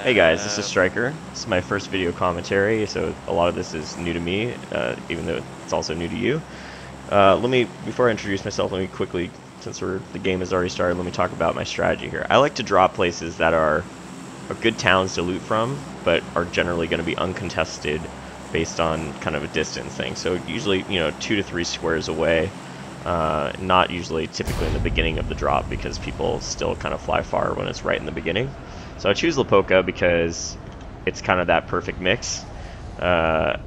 Hey guys, this is Stryker. This is my first video commentary, so a lot of this is new to me, even though it's also new to you. Before I introduce myself, let me quickly, since the game has already started, let me talk about my strategy here. I like to drop places that are good towns to loot from, but are generally going to be uncontested based on kind of a distance thing. So usually, 2 to 3 squares away, not usually typically in the beginning of the drop because people still kind of fly far when it's right in the beginning. So I choose Lapoca because it's kind of that perfect mix. Let's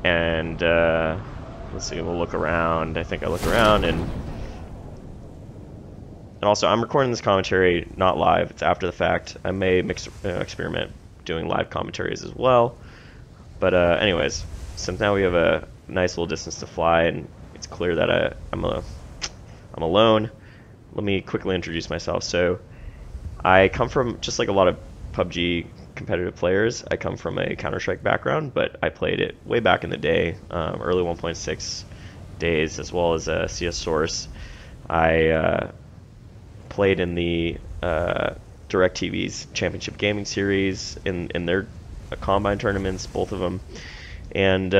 see, we'll look around. I think I look around and also I'm recording this commentary not live. It's after the fact. I may experiment doing live commentaries as well. But anyways, since now we have a nice little distance to fly and it's clear that I'm alone, let me quickly introduce myself. So I come from, just like a lot of PUBG competitive players, I come from a Counter-Strike background, but I played it way back in the day, early 1.6 days, as well as CS Source. I played in the DirecTV's Championship Gaming Series in their Combine tournaments, both of them, and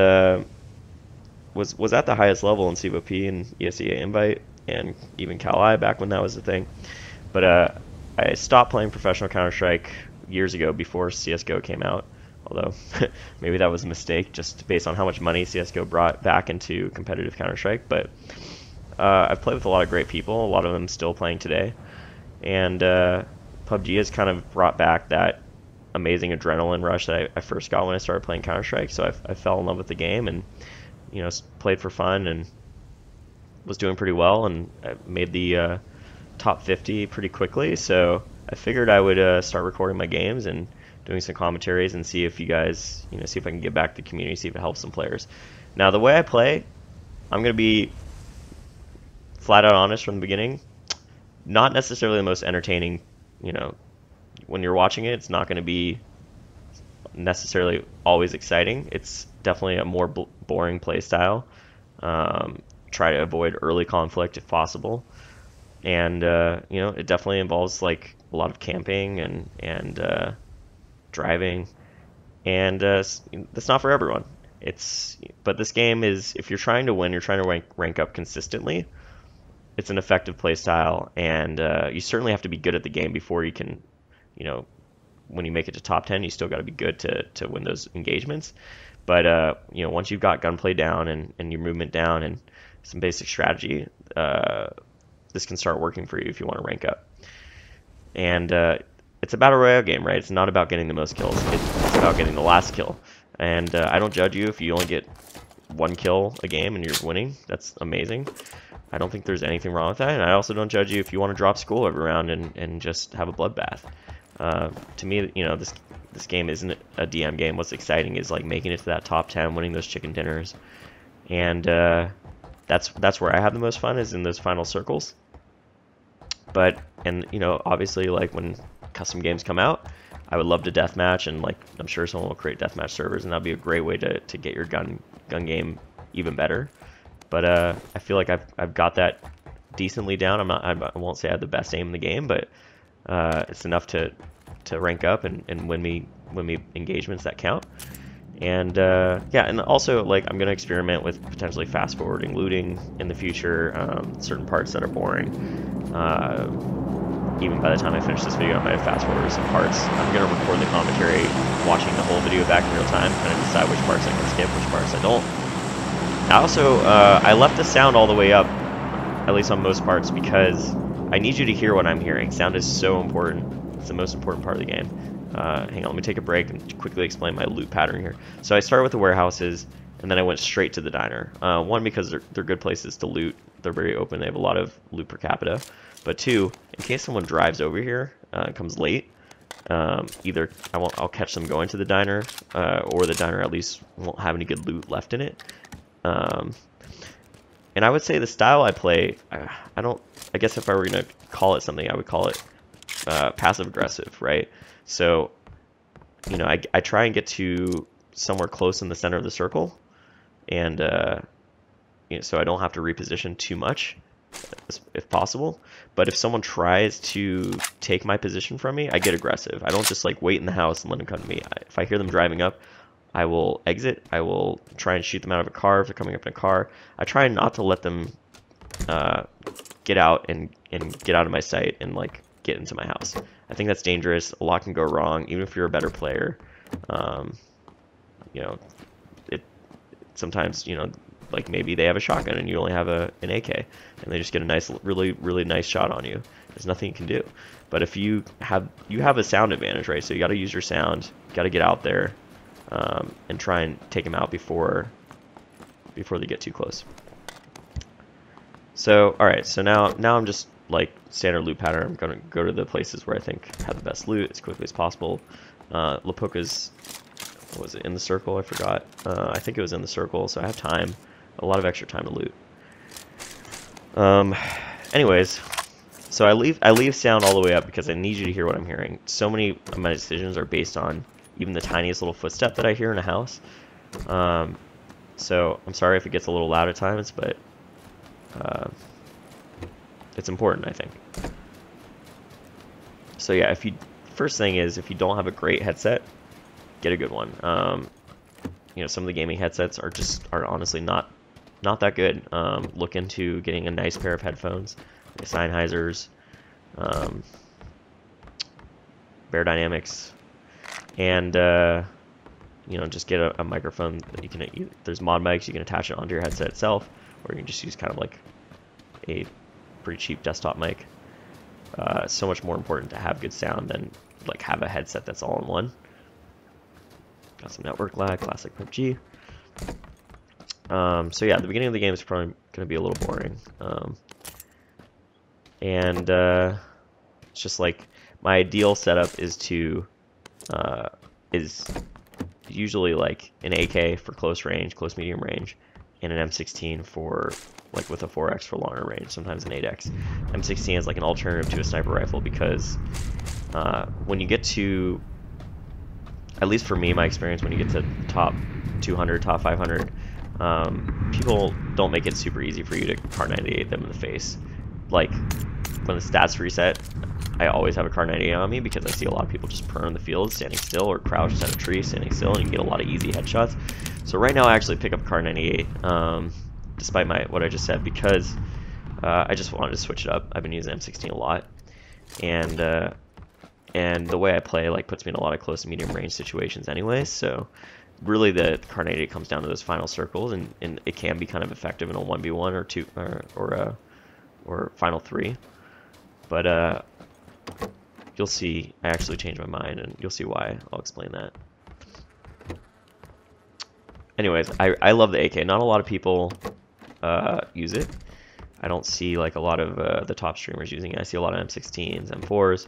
was at the highest level in CVP and ESEA Invite and even Cal-I back when that was a thing. But I stopped playing professional Counter-Strike years ago before CSGO came out, although maybe that was a mistake just based on how much money CSGO brought back into competitive Counter-Strike. But I've played with a lot of great people, a lot of them still playing today, and PUBG has kind of brought back that amazing adrenaline rush that I first got when I started playing Counter-Strike. So I fell in love with the game and played for fun and was doing pretty well, and I made the top 50 pretty quickly. So I figured I would start recording my games and doing some commentaries and see if you guys, see if I can get back to the community, see if it helps some players. Now, the way I play, I'm going to be flat out honest from the beginning. Not necessarily the most entertaining, when you're watching it, it's not going to be necessarily always exciting. It's definitely a more boring play style. Try to avoid early conflict if possible. And it definitely involves like a lot of camping and driving, and that's not for everyone. But this game is, if you're trying to win, you're trying to rank up consistently. It's an effective play style, and you certainly have to be good at the game before you can, when you make it to top 10, you still got to be good to win those engagements. But once you've got gunplay down and your movement down and some basic strategy, this can start working for you if you want to rank up. And it's a battle royale game, right? It's not about getting the most kills. It's about getting the last kill. And I don't judge you if you only get 1 kill a game and you're winning. That's amazing. I don't think there's anything wrong with that. And I also don't judge you if you want to drop school every round and just have a bloodbath. To me, this game isn't a DM game. What's exciting is like making it to that top 10, winning those chicken dinners. And that's where I have the most fun, is in those final circles. But, obviously, like, when custom games come out, I would love to deathmatch, and like I'm sure someone will create deathmatch servers, and that'd be a great way to get your gun game even better. But I feel like I've got that decently down. I won't say I have the best aim in the game, but it's enough to rank up and win me engagements that count. And yeah, and also, like, I'm gonna experiment with potentially fast forwarding looting in the future, certain parts that are boring. Even by the time I finish this video, I might have fast forwarded some parts. I'm gonna record the commentary, watching the whole video back in real time, kind of decide which parts I can skip, which parts I don't. I also I left the sound all the way up, at least on most parts, because I need you to hear what I'm hearing. Sound is so important. It's the most important part of the game. Hang on, let me take a break and quickly explain my loot pattern here. So I started with the warehouses, and then I went straight to the diner. One, because they're good places to loot. They're very open. They have a lot of loot per capita. But two, in case someone drives over here and comes late, either I'll catch them going to the diner, or the diner at least won't have any good loot left in it. And I would say the style I play, I guess if I were gonna call it something, I would call it passive aggressive, right? So, I try and get to somewhere close in the center of the circle, and so I don't have to reposition too much, if possible. But if someone tries to take my position from me, I get aggressive. I don't just like wait in the house and let them come to me. If I hear them driving up, I will exit. I will try and shoot them out of a car if they're coming up in a car. I try not to let them get out and get out of my sight and like get into my house. I think that's dangerous. A lot can go wrong, even if you're a better player. You know, sometimes, you know, like maybe they have a shotgun and you only have an AK, and they just get a nice, really nice shot on you. There's nothing you can do. But if you have a sound advantage, right? So you got to use your sound. You got to get out there and try and take them out before they get too close. So all right, so now I'm just like standard loot pattern. I'm gonna go to the places where I think have the best loot as quickly as possible. Lapoka's, was it in the circle? I forgot. I think it was in the circle, so I have time. A lot of extra time to loot. Anyways, so I leave sound all the way up because I need you to hear what I'm hearing. So many of my decisions are based on even the tiniest little footstep that I hear in a house. So I'm sorry if it gets a little loud at times, but it's important, I think. So yeah, first thing is, if you don't have a great headset, get a good one. You know, some of the gaming headsets are honestly not that good. Look into getting a nice pair of headphones, like Sennheisers, Bear Dynamics, and you know, just get a microphone that you can. There's mod mics, you can attach it onto your headset itself, or you can just use kind of like a pretty cheap desktop mic. So much more important to have good sound than like have a headset that's all in one. Got some network lag, classic PUBG. So yeah, the beginning of the game is probably going to be a little boring. And it's just like my ideal setup is usually like an AK for close range, close medium range, and an M16 for like with a 4X for longer range, sometimes an 8X. M16 is like an alternative to a sniper rifle because when you get to, at least for me, my experience, when you get to top 200, top 500, people don't make it super easy for you to Kar 98 them in the face. Like, when the stats reset, I always have a Kar 98 on me because I see a lot of people just prone in the field, standing still, or crouched at a tree, standing still, and you can get a lot of easy headshots. So right now I actually pick up Kar 98, despite what I just said, because I just wanted to switch it up. I've been using M16 a lot, and the way I play like puts me in a lot of close and medium range situations anyway, so really the Kar 98 comes down to those final circles, and it can be kind of effective in a 1v1 or 2 or final 3. But you'll see I actually changed my mind, and you'll see why. I'll explain that. Anyways, I love the AK. Not a lot of people use it. I don't see like a lot of the top streamers using it. I see a lot of M16s, M4s.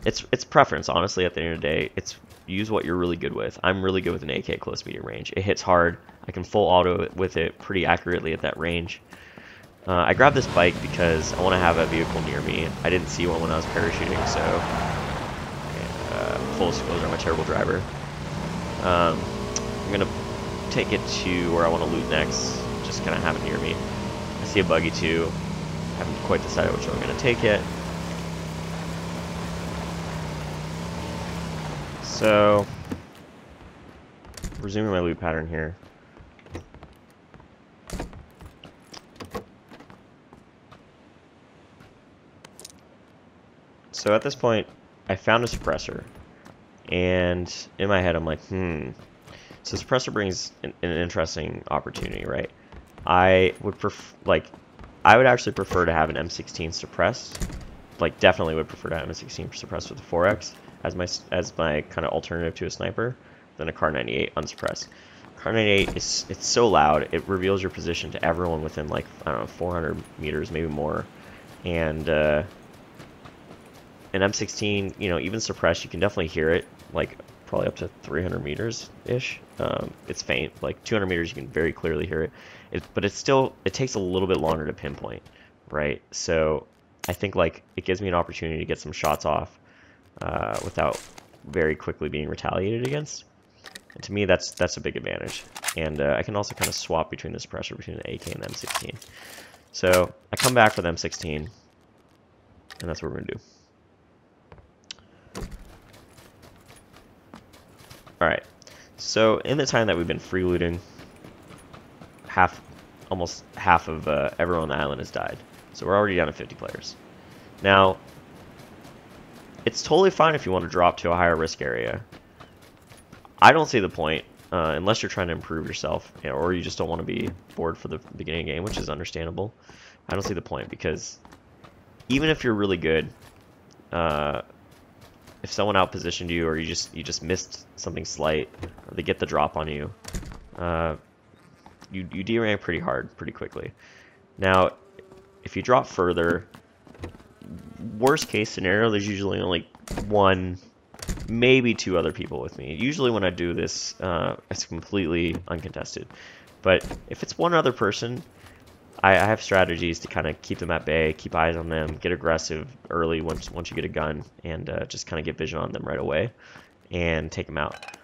It's preference, honestly. At the end of the day, it's use what you're really good with. I'm really good with an AK close medium range. It hits hard. I can full auto with it pretty accurately at that range. I grabbed this bike because I want to have a vehicle near me. I didn't see one when I was parachuting, so full disclosure, I'm a terrible driver. I'm gonna take it to where I want to loot next. Just kind of have it near me. I see a buggy too. Haven't quite decided which one I'm gonna take it. So, resuming my loot pattern here. So at this point, I found a suppressor, and in my head I'm like, So suppressor brings an interesting opportunity, right? I would actually prefer to have an M16 suppressed. Like, definitely would prefer to have an M16 suppressed with a 4X as my kind of alternative to a sniper than a Kar 98 unsuppressed. Kar 98 it's so loud, it reveals your position to everyone within like, I don't know, 400 meters, maybe more. And an M16, you know, even suppressed, you can definitely hear it, like probably up to 300 meters ish. It's faint, like 200 meters you can very clearly hear it, but it takes a little bit longer to pinpoint, right? So I think like it gives me an opportunity to get some shots off without very quickly being retaliated against. And to me, that's a big advantage. And I can also kind of swap between the suppressor between the AK and the M16. So I come back for the M16, And that's what we're gonna do. Alright, so in the time that we've been free looting, almost half of everyone on the island has died. So we're already down to 50 players. Now, it's totally fine if you want to drop to a higher risk area. I don't see the point, unless you're trying to improve yourself, or you just don't want to be bored for the beginning of the game, which is understandable. I don't see the point, because even if you're really good, if someone outpositioned you, or you just missed something slight, or they get the drop on you, you derank pretty hard, pretty quickly. Now, if you drop further, worst case scenario, there's usually only one, maybe two other people with me. Usually when I do this, it's completely uncontested. But if it's one other person, I have strategies to kind of keep them at bay, keep eyes on them, get aggressive early once you get a gun, and just kind of get vision on them right away and take them out.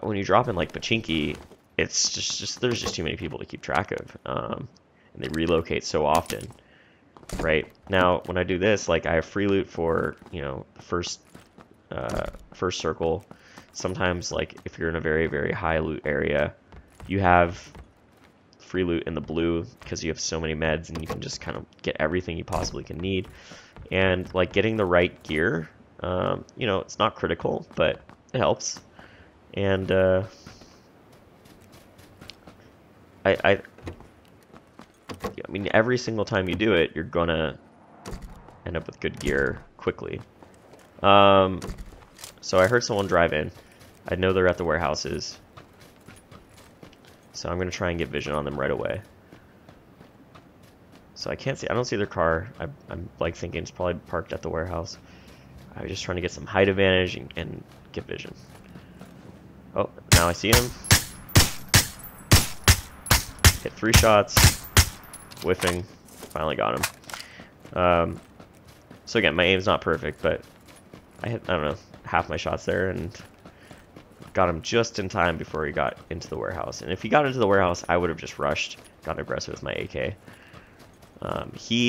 When you drop in like Pachinki, it's just there's just too many people to keep track of, and they relocate so often. Right now, when I do this, like I have free loot for the first circle. Sometimes, like if you're in a very high loot area, you have free loot in the blue because you have so many meds and you can just kind of get everything you possibly can need. And like getting the right gear, it's not critical, but it helps. And I mean, every single time you do it, you're gonna end up with good gear quickly. So I heard someone drive in. I know they're at the warehouses. So I'm gonna try and get vision on them right away. So I don't see their car. I'm like thinking it's probably parked at the warehouse. I'm just trying to get some height advantage and get vision. Oh, now I see him. Hit 3 shots. Whiffing. Finally got him. So again, my aim's not perfect, but I hit, I don't know, half my shots there and got him just in time before he got into the warehouse. And if he got into the warehouse, I would have just rushed, gotten aggressive with my AK.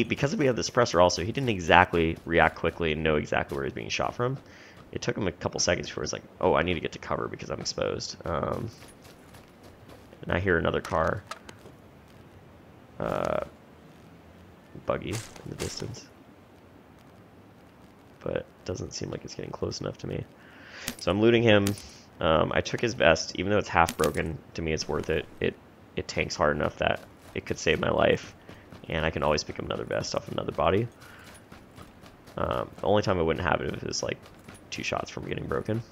Because we have the suppressor also, he didn't exactly react quickly and know exactly where he was being shot from. It took him a couple seconds before he was like, oh, I need to get to cover because I'm exposed. And I hear another car. Buggy in the distance. But doesn't seem like it's getting close enough to me. So I'm looting him. I took his vest, even though it's half broken. To me, it's worth it. It tanks hard enough that it could save my life, and I can always pick up another vest off another body. The only time I wouldn't have it is like 2 shots from getting broken.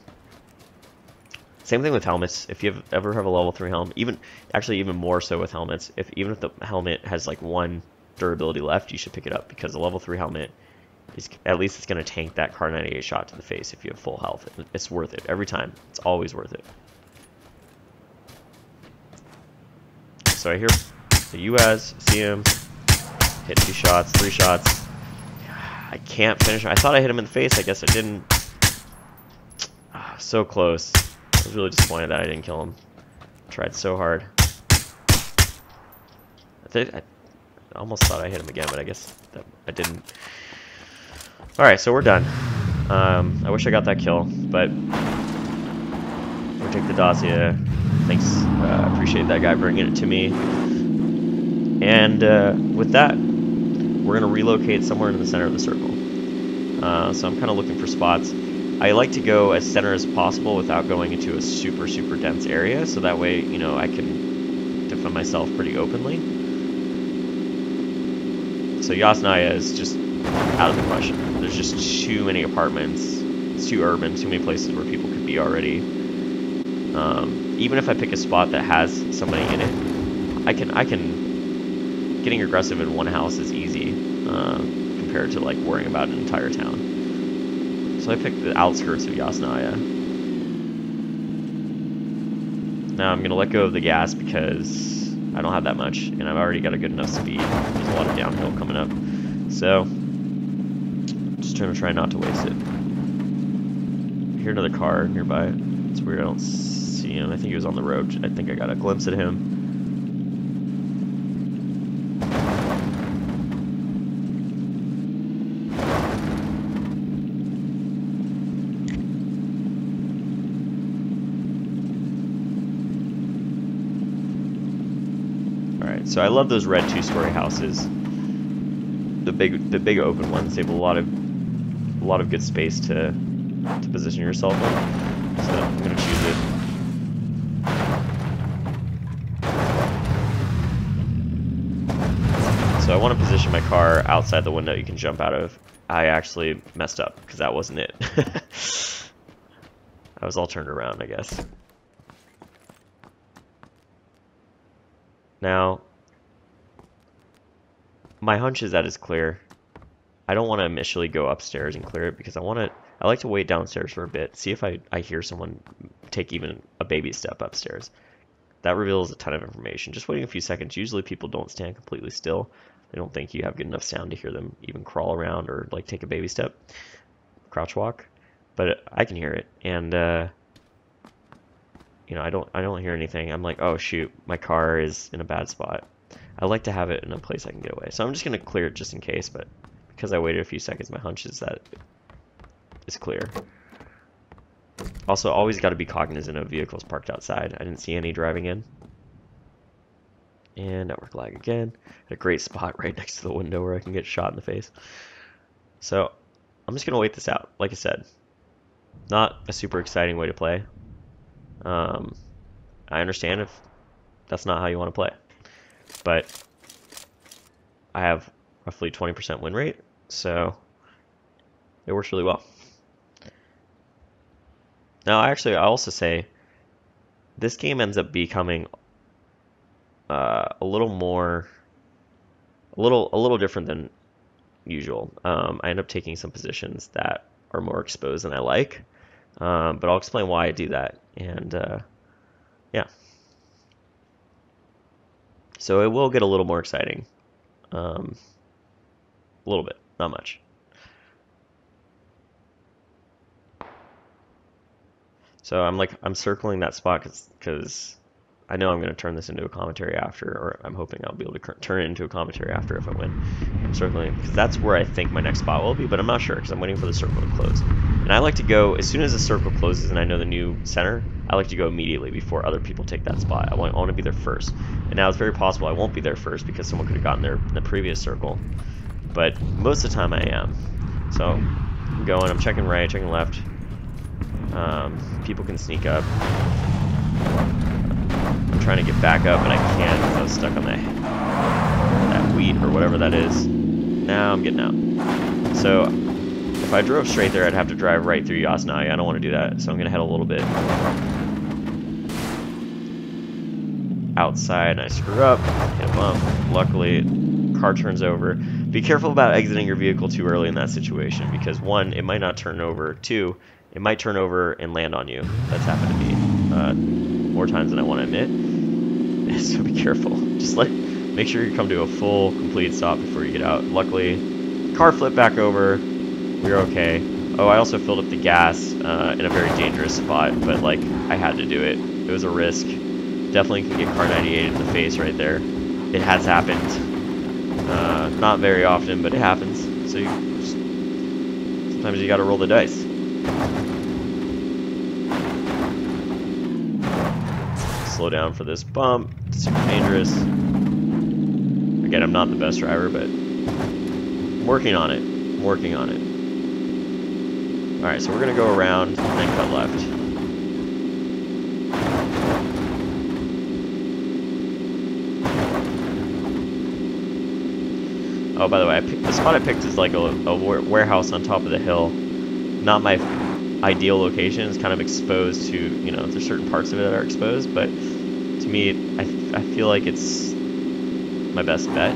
Same thing with helmets. If you ever have a level 3 helmet, even more so with helmets, even if the helmet has like 1 durability left, you should pick it up, because a level 3 helmet is, at least it's going to tank that Kar 98 shot to the face if you have full health. It's worth it every time. It's always worth it. So I hear the UAS, see him, hit 2 shots, 3 shots. I can't finish him. I thought I hit him in the face. I guess I didn't. So close. I was really disappointed that I didn't kill him. Tried so hard. I almost thought I hit him again, but I guess that I didn't. Alright, so we're done. I wish I got that kill, but we'll take the dossier. Thanks. Appreciate that guy bringing it to me. And with that, we're going to relocate somewhere in the center of the circle. So I'm kind of looking for spots. I like to go as center as possible without going into a super dense area, so that way, I can defend myself pretty openly. So Yasnaya is just out of the question. There's just too many apartments. It's too urban, too many places where people could be already. Even if I pick a spot that has somebody in it, I can getting aggressive in one house is easy compared to like worrying about an entire town. So I picked the outskirts of Yasnaya. Now I'm going to let go of the gas because I don't have that much, and I've already got a good enough speed. There's a lot of downhill coming up. So, just trying to try not to waste it. I hear another car nearby. It's weird, I don't see him. I think he was on the road. I think I got a glimpse at him. Alright, so I love those red 2-story houses. The big open ones. They have a lot of good space to position yourself in. So I'm gonna choose it. So I want to position my car outside the window you can jump out of. I actually messed up because that wasn't it. I was all turned around, I guess. Now, my hunch is that it's clear. I don't want to initially go upstairs and clear it because I like to wait downstairs for a bit, see if I hear someone take even a baby step upstairs. That reveals a ton of information. Just waiting a few seconds. Usually people don't stand completely still. They don't think you have good enough sound to hear them even crawl around or like take a baby step, crouch walk. But I can hear it, and you know, I don't hear anything. I'm like, oh shoot, my car is in a bad spot. I like to have it in a place I can get away. So I'm just gonna clear it just in case. But because I waited a few seconds, my hunch is that it's clear. Also, always got to be cognizant of vehicles parked outside. I didn't see any driving in. And network lag again. A great spot right next to the window where I can get shot in the face. So I'm just going to wait this out. Like I said, not a super exciting way to play. I understand if that's not how you want to play. But I have roughly 20% win rate, so it works really well. Now, I also say this game ends up becoming a little different than usual. I end up taking some positions that are more exposed than I like, but I'll explain why I do that. And yeah, so it will get a little more exciting, a little bit, not much. So I'm circling that spot because I know I'm going to turn this into a commentary after, or I'm hoping I'll be able to turn it into a commentary after if I win. I'm circling because that's where I think my next spot will be, but I'm not sure because I'm waiting for the circle to close. And I like to go as soon as the circle closes and I know the new center. I like to go immediately before other people take that spot. I want to be there first. And now it's very possible I won't be there first because someone could have gotten there in the previous circle, but most of the time I am. So I'm going. I'm checking right, checking left. People can sneak up. I'm trying to get back up, but I can't because I was stuck on that wheat or whatever that is. Now I'm getting out. So if I drove straight there, I'd have to drive right through Yasnaya. I don't want to do that, so I'm going to head a little bit outside, and I screw up, hit a bump. Luckily, car turns over. Be careful about exiting your vehicle too early in that situation because one, it might not turn over. Two, it might turn over and land on you. That's happened to me more times than I want to admit. So be careful. Just make sure you come to a full, complete stop before you get out. Luckily, car flipped back over. We're okay. Oh, I also filled up the gas in a very dangerous spot, but like I had to do it. It was a risk. Definitely can get car 98 in the face right there. It has happened. Not very often, but it happens. So sometimes you got to roll the dice. Slow down for this bump. It's super dangerous. Again, I'm not the best driver, but I'm working on it. I'm working on it. Alright, so we're going to go around and then cut left. Oh, by the way, the spot I picked is like a warehouse on top of the hill. Not my ideal location. It's kind of exposed to, you know, there's certain parts of it that are exposed, but to me, I feel like it's my best bet.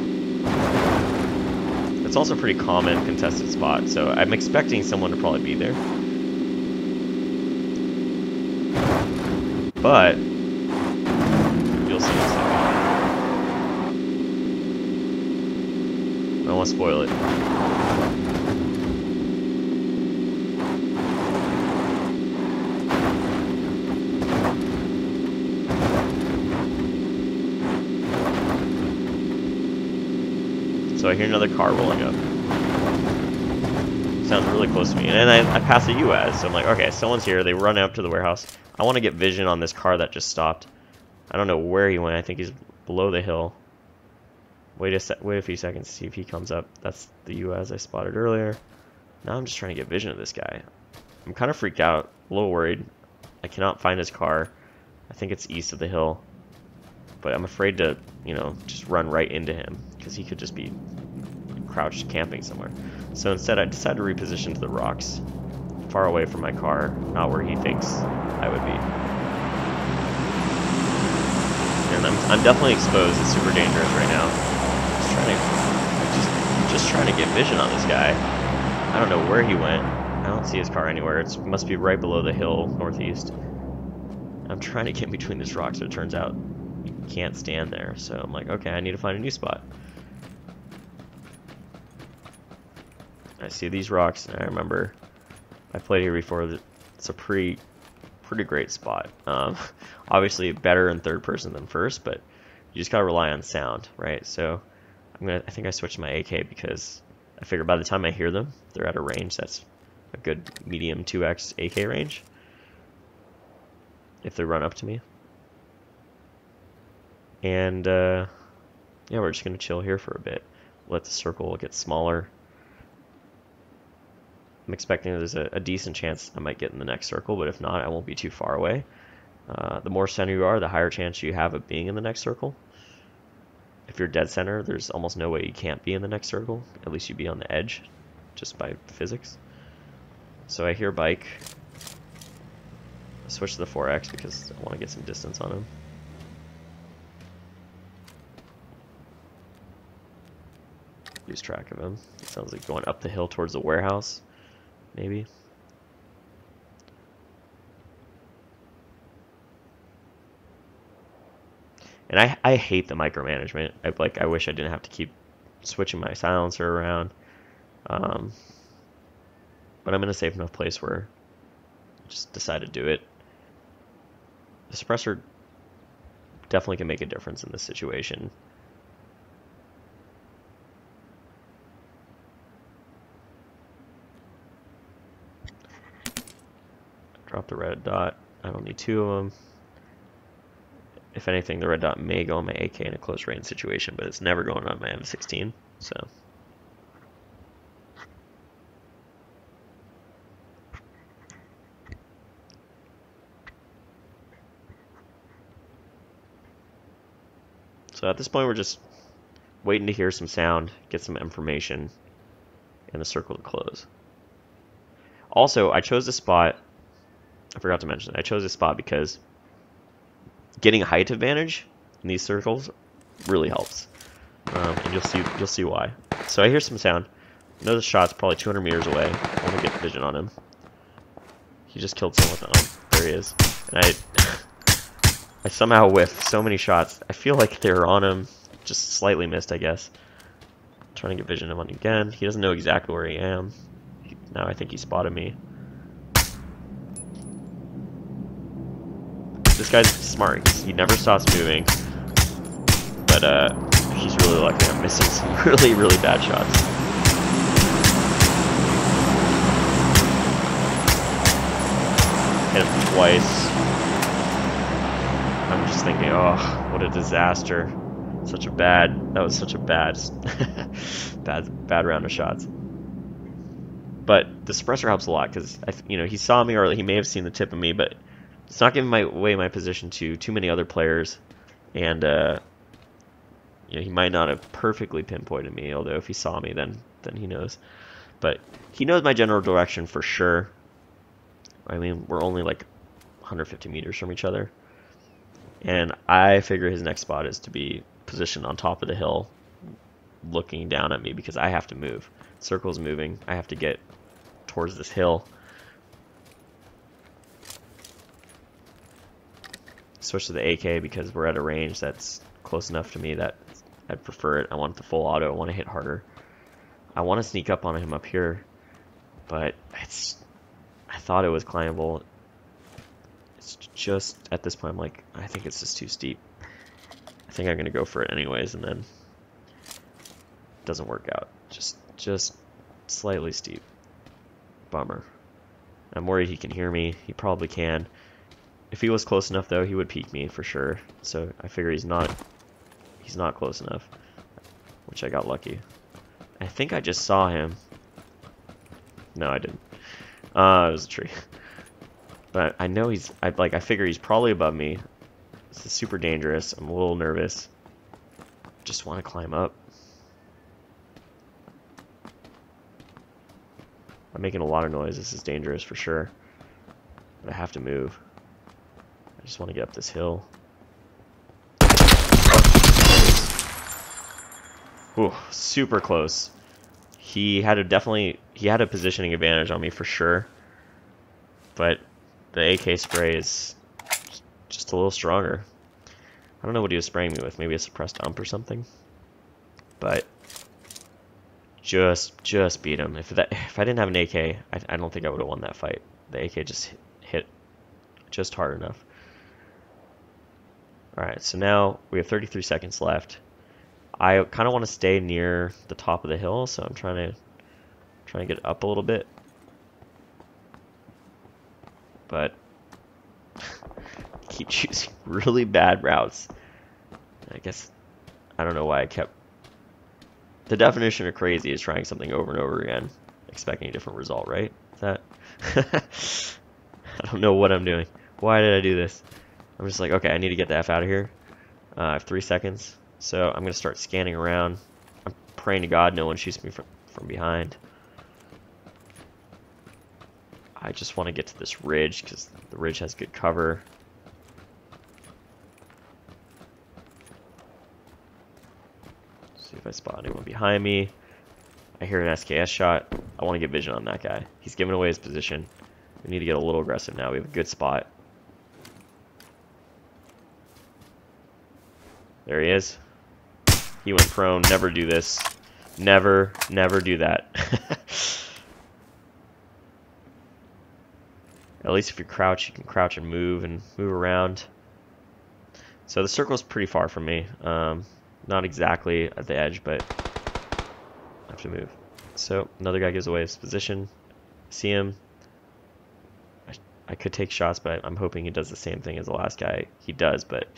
It's also a pretty common contested spot, so I'm expecting someone to probably be there. But you'll see in a second. I don't want to spoil it. So I hear another car rolling up. Sounds really close to me. And then I pass a UAZ, so I'm like, okay, someone's here. They run up to the warehouse. I want to get vision on this car that just stopped. I don't know where he went. I think he's below the hill. Wait a few seconds to see if he comes up. That's the US I spotted earlier. Now I'm just trying to get vision of this guy. I'm kind of freaked out, a little worried. I cannot find his car. I think it's east of the hill. But I'm afraid to, you know, just run right into him, because he could just be crouched camping somewhere. So instead I decided to reposition to the rocks, far away from my car, not where he thinks I would be. And I'm definitely exposed. It's super dangerous right now. Just trying to get vision on this guy. I don't know where he went. I don't see his car anywhere. It must be right below the hill northeast. I'm trying to get between these rocks, but it turns out you can't stand there. So I'm like, okay, I need to find a new spot. I see these rocks, and I remember I played here before. It's a pretty great spot. Obviously better in third person than first, but you just gotta rely on sound, right? So I think I switched to my AK because I figured by the time I hear them, they're at a range that's a good medium 2x AK range if they run up to me. And yeah, we're just gonna chill here for a bit, let the circle get smaller. I'm expecting there's a decent chance I might get in the next circle, but if not, I won't be too far away. The more center you are, the higher chance you have of being in the next circle. If you're dead center, there's almost no way you can't be in the next circle. At least you'd be on the edge, just by physics. So I hear bike. I switch to the 4X because I want to get some distance on him. Lose track of him. It sounds like going up the hill towards the warehouse, maybe. And I hate the micromanagement. I wish I didn't have to keep switching my silencer around. But I'm in a safe enough place where I just decide to do it. The suppressor definitely can make a difference in this situation. Drop the red dot. I don't need two of them. If anything, the red dot may go on my AK in a close range situation, but it's never going on my M16, so. So at this point, we're just waiting to hear some sound, get some information, and the circle to close. Also, I chose this spot, I forgot to mention, I chose this spot because getting a height advantage in these circles really helps, and you'll see why. So I hear some sound. I know the shot's probably 200 meters away. I want to get vision on him. He just killed someone. There he is. And I somehow whiffed so many shots. I feel like they were on him, just slightly missed, I guess. Trying to get vision on him again. He doesn't know exactly where I am. Now I think he spotted me. This guy's smart. He never stops moving. But he's really lucky. I'm missing some really bad shots. Hit him twice. I'm just thinking, oh, what a disaster. That was such a bad bad round of shots. But the suppressor helps a lot because he saw me, or he may have seen the tip of me, but it's not giving away my position to too many other players, and he might not have perfectly pinpointed me. Although if he saw me, then he knows. But he knows my general direction for sure. I mean, we're only like 150 meters from each other, and I figure his next spot is to be positioned on top of the hill, looking down at me because I have to move. Circle's moving. I have to get towards this hill. Switch to the AK because we're at a range that's close enough to me that I'd prefer it. I want the full auto. I want to hit harder. I want to sneak up on him up here, but I thought it was climbable. It's just, at this point, I'm like, I think it's just too steep. I think I'm going to go for it anyways, and then it doesn't work out. Just slightly steep. Bummer. I'm worried he can hear me. He probably can. If he was close enough, though, he would peek me for sure. So I figure he's not close enough. which I got lucky. I think I just saw him. No, I didn't. It was a tree. But I know I figure he's probably above me. This is super dangerous. I'm a little nervous. Just want to climb up. I'm making a lot of noise. This is dangerous for sure. But I have to move. I just want to get up this hill. Ooh, super close. He had a positioning advantage on me for sure. But the AK spray is just a little stronger. I don't know what he was spraying me with. Maybe a suppressed ump or something. But just beat him. If I didn't have an AK, I don't think I would have won that fight. The AK just hit just hard enough. Alright, so now we have 33 seconds left. I kind of want to stay near the top of the hill, so I'm trying to get up a little bit. But keep choosing really bad routes. I guess I don't know why I kept. The definition of crazy is trying something over and over again, expecting a different result, right? That I don't know what I'm doing. Why did I do this? I'm just like, okay, I need to get the F out of here. I have 3 seconds, so I'm gonna start scanning around. I'm praying to God no one shoots me from behind. I just want to get to this ridge because the ridge has good cover. See if I spot anyone behind me. I hear an SKS shot. I want to get vision on that guy. He's giving away his position. We need to get a little aggressive now. We have a good spot. There he is. He went prone. Never do this. Never do that. At least if you crouch, you can crouch and move around. So the circle's pretty far from me. Not exactly at the edge, but I have to move. So another guy gives away his position. See him. I could take shots, but I'm hoping he does the same thing as the last guy. He does, but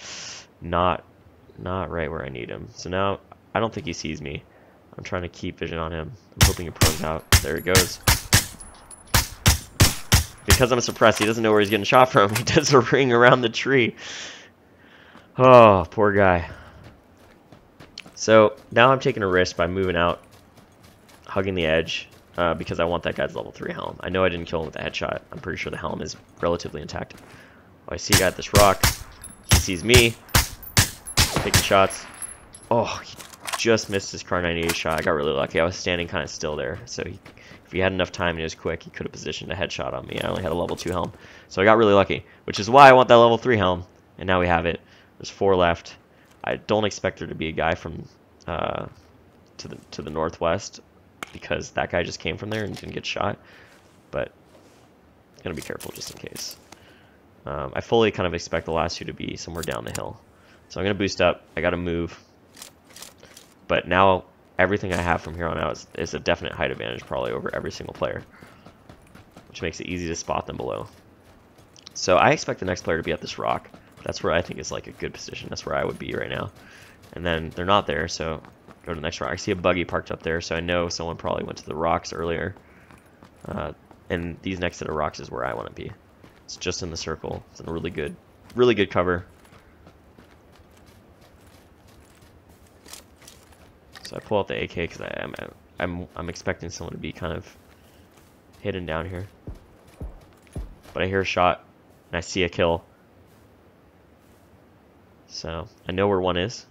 not right where I need him. So now I don't think he sees me. I'm trying to keep vision on him. I'm hoping he prones out. There he goes. Because I'm suppressed, he doesn't know where he's getting shot from. He does a ring around the tree. Oh, poor guy. So now I'm taking a risk by moving out, hugging the edge, because I want that guy's level 3 helm. I know I didn't kill him with a headshot. I'm pretty sure the helm is relatively intact. Oh, I see a guy at this rock. He sees me. Taking shots. Oh, he just missed his Kar 98 shot. I got really lucky. I was standing kind of still there, so if he had enough time and he was quick, he could have positioned a headshot on me. I only had a level 2 helm, so I got really lucky, which is why I want that level 3 helm. And now we have it. There's 4 left. I don't expect there to be a guy from to the northwest, because that guy just came from there and didn't get shot. But I'm gonna be careful just in case. I fully kind of expect the last 2 to be somewhere down the hill. So I'm gonna boost up. I gotta move. But now everything I have from here on out is a definite height advantage, probably over every single player, which makes it easy to spot them below. So I expect the next player to be at this rock. That's where I think is like a good position. That's where I would be right now. And then they're not there, so go to the next rock. I see a buggy parked up there, so I know someone probably went to the rocks earlier. And these next set of rocks is where I want to be. It's just in the circle. It's in a really good cover. So I pull out the AK because I'm expecting someone to be kind of hidden down here. But I hear a shot and I see a kill. So I know where one is.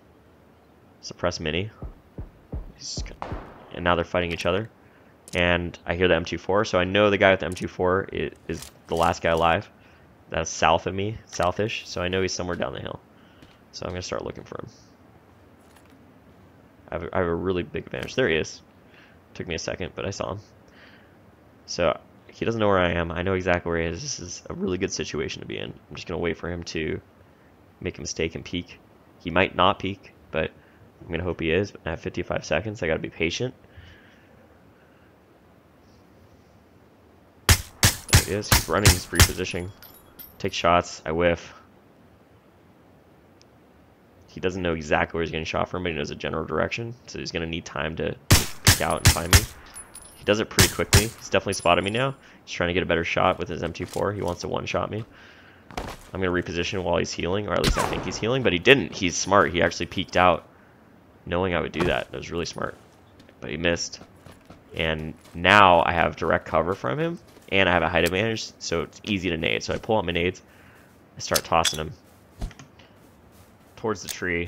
Suppress mini. And now they're fighting each other. And I hear the M24, so I know the guy with the M24 is the last guy alive. That's south of me, southish. So I know he's somewhere down the hill. So I'm gonna start looking for him. I have a really big advantage. There he is. Took me a second, but I saw him. So he doesn't know where I am. I know exactly where he is. This is a really good situation to be in. I'm just gonna wait for him to make a mistake and peek. He might not peek, but I'm gonna hope he is. But I have 55 seconds. I gotta be patient. There he is. He's running. He's repositioning. Take shots. I whiff. he doesn't know exactly where he's getting shot from, but he knows a general direction. So he's going to need time to peek out and find me. He does it pretty quickly. He's definitely spotted me now. He's trying to get a better shot with his M24. He wants to one-shot me. I'm going to reposition while he's healing, or at least I think he's healing, but he didn't. He's smart. He actually peeked out knowing I would do that. That was really smart. But he missed. And now I have direct cover from him, and I have a height advantage, so it's easy to nade. So I pull out my nades. I start tossing them towards the tree.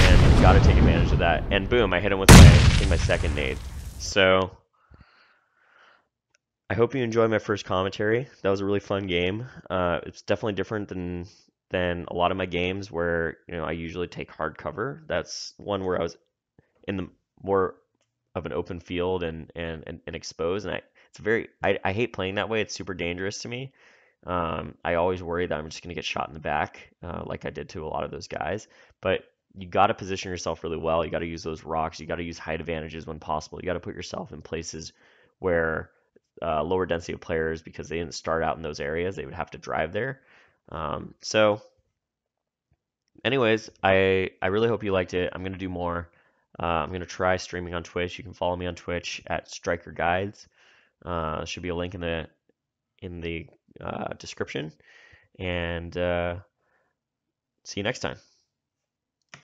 And got to take advantage of that. And boom, I hit him with my second nade. So I hope you enjoyed my first commentary. That was a really fun game. It's definitely different than a lot of my games where I usually take hard cover. That's one where I was in the more of an open field and exposed, and I hate playing that way. It's super dangerous to me. I always worry that I'm just gonna get shot in the back, like I did to a lot of those guys. But you got to position yourself really well. You got to use those rocks. You got to use height advantages when possible. You got to put yourself in places where lower density of players, because they didn't start out in those areas, they would have to drive there. So anyways, I really hope you liked it. I'm gonna do more. I'm gonna try streaming on Twitch. You can follow me on Twitch at StrykerGuides. There should be a link in the description. And see you next time.